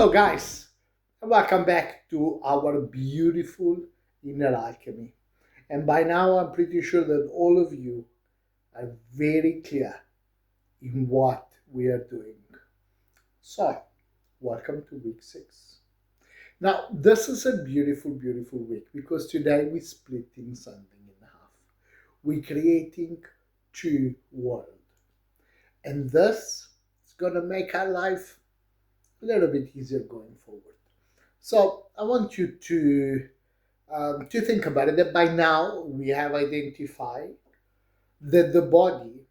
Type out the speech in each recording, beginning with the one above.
Hello, guys, and welcome back to our beautiful inner alchemy. And by now, I'm pretty sure that all of you are very clear in what we are doing. So, welcome to week 6. Now, this is a beautiful, beautiful week because today we're splitting something in half. We're creating two worlds. And this is going to make our life a little bit easier going forward. So I want you to think about it. That by now we have identified that the body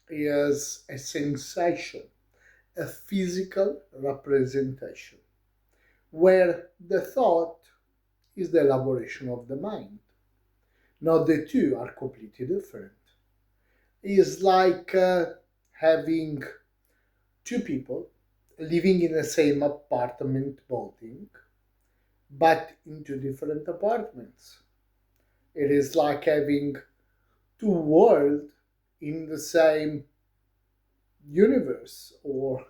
is a sensation, a physical representation, where the thought is the elaboration of the mind. Now the two are completely different. It's like having two people living in the same apartment building, but in two different apartments. It is like having two worlds in the same universe or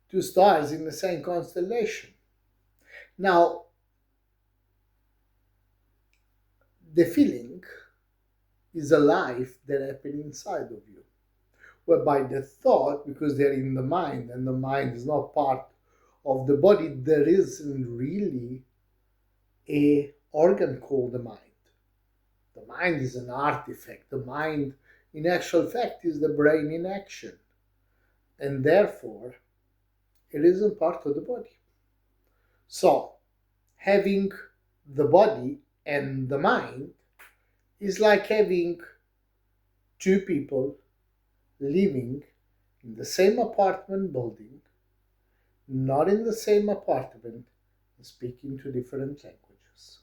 two stars in the same constellation. Now, the feeling is a life that happens inside of you, whereby the thought, because they're in the mind and the mind is not part of the body, there isn't really a organ called the mind. The mind is an artifact. The mind, in actual fact, is the brain in action. And therefore, it isn't part of the body. So, having the body and the mind is like having two people living in the same apartment building, not in the same apartment, and speaking two different languages.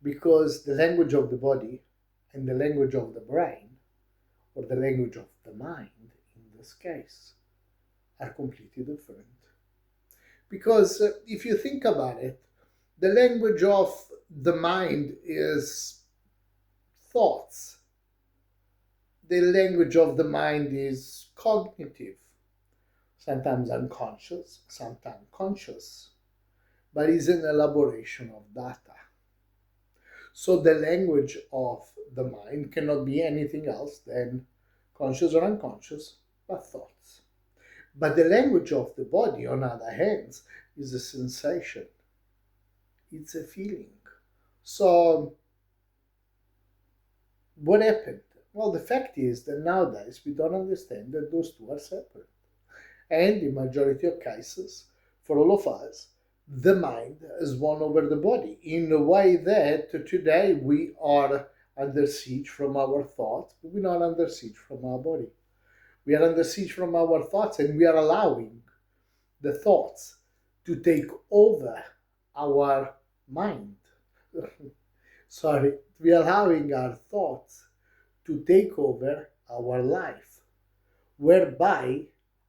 Because the language of the body and the language of the brain, or the language of the mind in this case, are completely different. Because if you think about it, the language of the mind is thoughts. The language of the mind is cognitive, sometimes unconscious, sometimes conscious, but is an elaboration of data. So the language of the mind cannot be anything else than conscious or unconscious, but thoughts. But the language of the body, on the other hand, is a sensation. It's a feeling. So what happened? Well, the fact is that nowadays we don't understand that those two are separate. And in majority of cases, for all of us, the mind has won over the body in a way that today we are under siege from our thoughts, but we're not under siege from our body. We are under siege from our thoughts, and we are allowing the thoughts to take over our mind. Sorry, we are allowing our thoughts to take over our life, whereby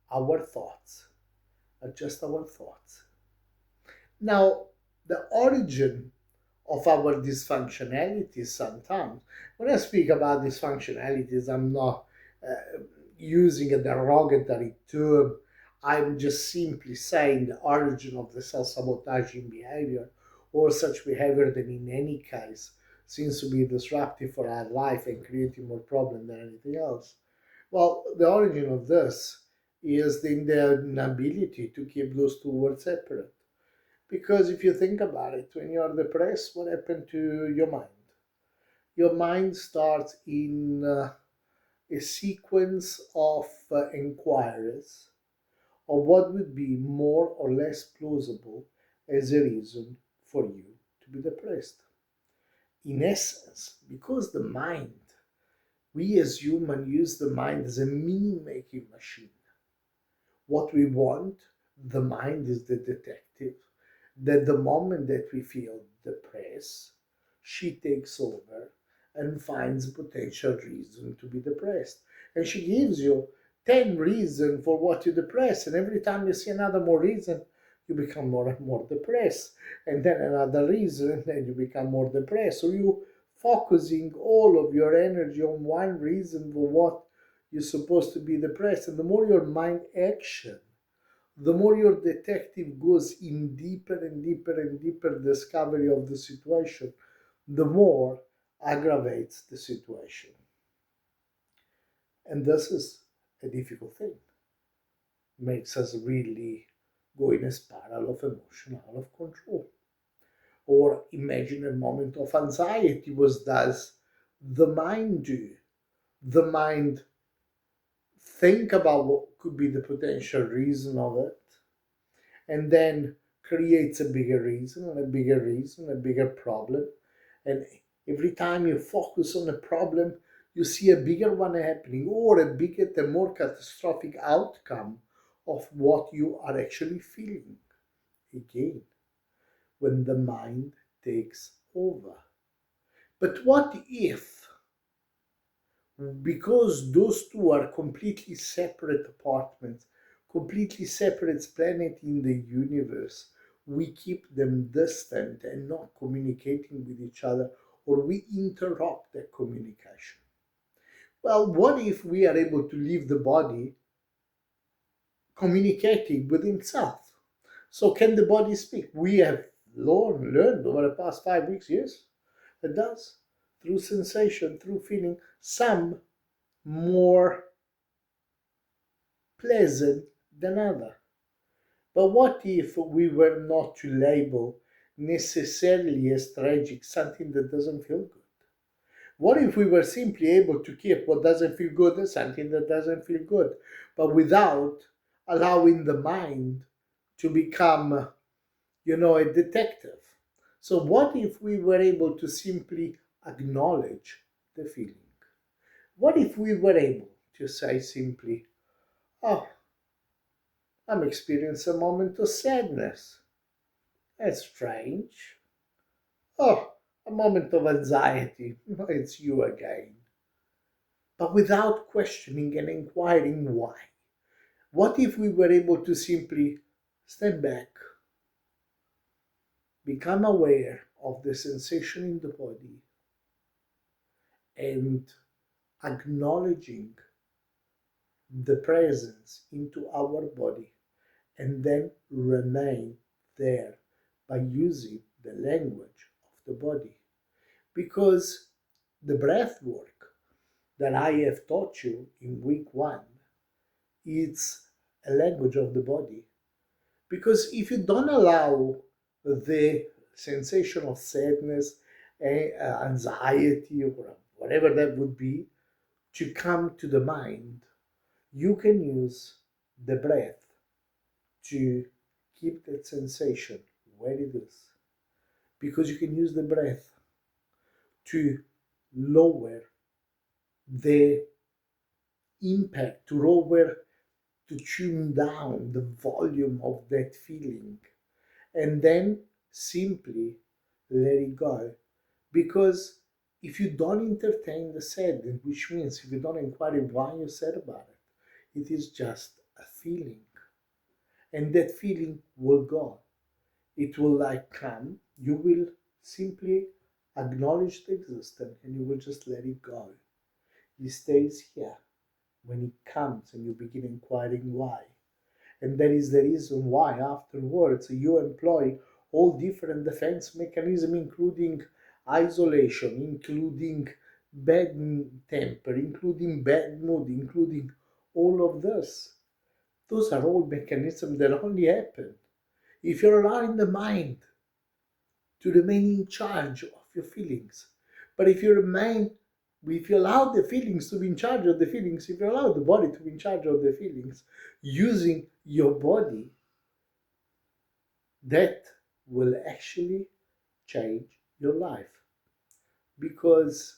our thoughts are just our thoughts. Now, the origin of our dysfunctionalities sometimes, when I speak about dysfunctionalities, I'm not using a derogatory term. I'm just simply saying the origin of the self sabotaging behavior or such behavior that, in any case, seems to be disruptive for our life and creating more problem than anything else. Well, the origin of this is the inability to keep those two words separate. Because if you think about it, when you're depressed, what happened to your mind? Your mind starts in a sequence of inquiries of what would be more or less plausible as a reason for you to be depressed. In essence, because the mind, we as humans use the mind as a meaning making machine. What we want, the mind is the detective, that the moment that we feel depressed, she takes over and finds a potential reason to be depressed. And she gives you 10 reasons for what you're depressed. And every time you see another more reason, you become more and more depressed. And then another reason, and then you become more depressed. So you focusing all of your energy on one reason for what you're supposed to be depressed. And the more your mind action the more your detective goes in deeper and deeper and deeper discovery of the situation, the more aggravates the situation. And this is a difficult thing. Makes us really go in a spiral of emotion out of control. Or imagine a moment of anxiety. What does the mind do? The mind think about what could be the potential reason of it, and then creates a bigger reason and a bigger reason, a bigger problem. And every time you focus on a problem, you see a bigger one happening, or a bigger, the more catastrophic outcome of what you are actually feeling. Again, when the mind takes over. But what if, because those two are completely separate apartments, completely separate planets in the universe, we keep them distant and not communicating with each other, or we interrupt that communication? Well, what if we are able to leave the body communicating with himself? So, can the body speak? We have learned over the past 5 weeks, yes, it does. Through sensation, through feeling, some more pleasant than other. But what if we were not to label necessarily as tragic something that doesn't feel good? What if we were simply able to keep what doesn't feel good as something that doesn't feel good, but without allowing the mind to become, a detective? So, what if we were able to simply acknowledge the feeling? What if we were able to say simply, oh, I'm experiencing a moment of sadness. That's strange. Oh, a moment of anxiety. It's you again. But without questioning and inquiring why. What if we were able to simply step back, become aware of the sensation in the body, and acknowledging the presence into our body, and then remain there by using the language of the body? Because the breath work that I have taught you in week one, it's a language of the body. Because if you don't allow the sensation of sadness, anxiety, or whatever that would be, to come to the mind, you can use the breath to keep that sensation where it is. Because you can use the breath to lower the impact, to lower, to tune down the volume of that feeling, and then simply let it go. Because if you don't entertain the sadness, which means if you don't inquire why you're sad about it, it is just a feeling. And that feeling will go. It will like come. You will simply acknowledge the existence and you will just let it go. It stays here. When it comes and you begin inquiring why. And that is the reason why afterwards you employ all different defense mechanisms, including isolation, including bad temper, including bad mood, including all of this. Those are all mechanisms that only happen if you're allowing the mind to remain in charge of your feelings. But if you allow the feelings to be in charge of the feelings, if you allow the body to be in charge of the feelings, using your body, that will actually change your life. Because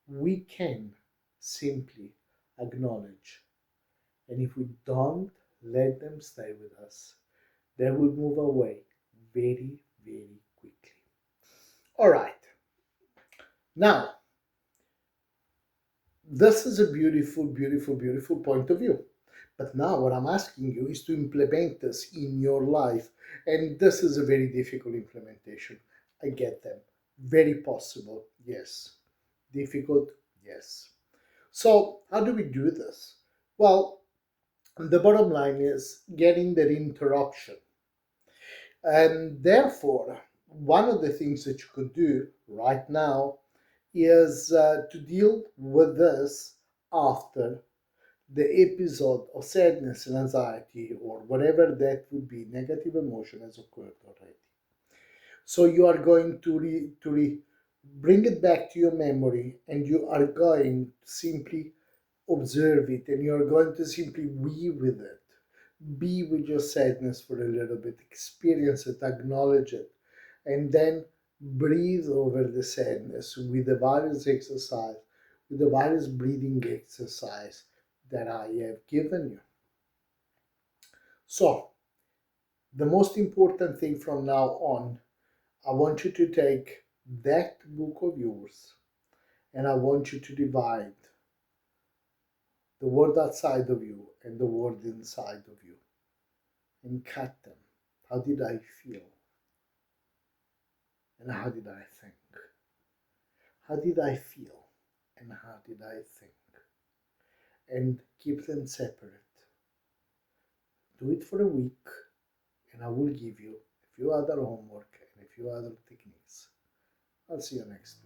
we can simply acknowledge. And if we don't let them stay with us, they will move away very, very quickly. All right. Now, this is a beautiful, beautiful, beautiful point of view. But now, what I'm asking you is to implement this in your life. And this is a very difficult implementation. I get them. Very possible, yes. Difficult, yes. So, how do we do this? Well, The bottom line is getting that interruption. And therefore, one of the things that you could do right now is to deal with this after the episode of sadness and anxiety or whatever that would be, negative emotion has occurred already. So you are going to bring it back to your memory, and you are going to simply observe it, and you are going to simply be with it. Be with your sadness for a little bit, experience it, acknowledge it, and then breathe over the sadness with the various exercise, with the various breathing exercise that I have given you. So, the most important thing from now on, I want you to take that book of yours and I want you to divide the world outside of you and the world inside of you and cut them. How did I feel? And how did I think? How did I feel? And how did I think? And keep them separate. Do it for a week, and I will give you a few other homework and a few other techniques. I'll see you next week.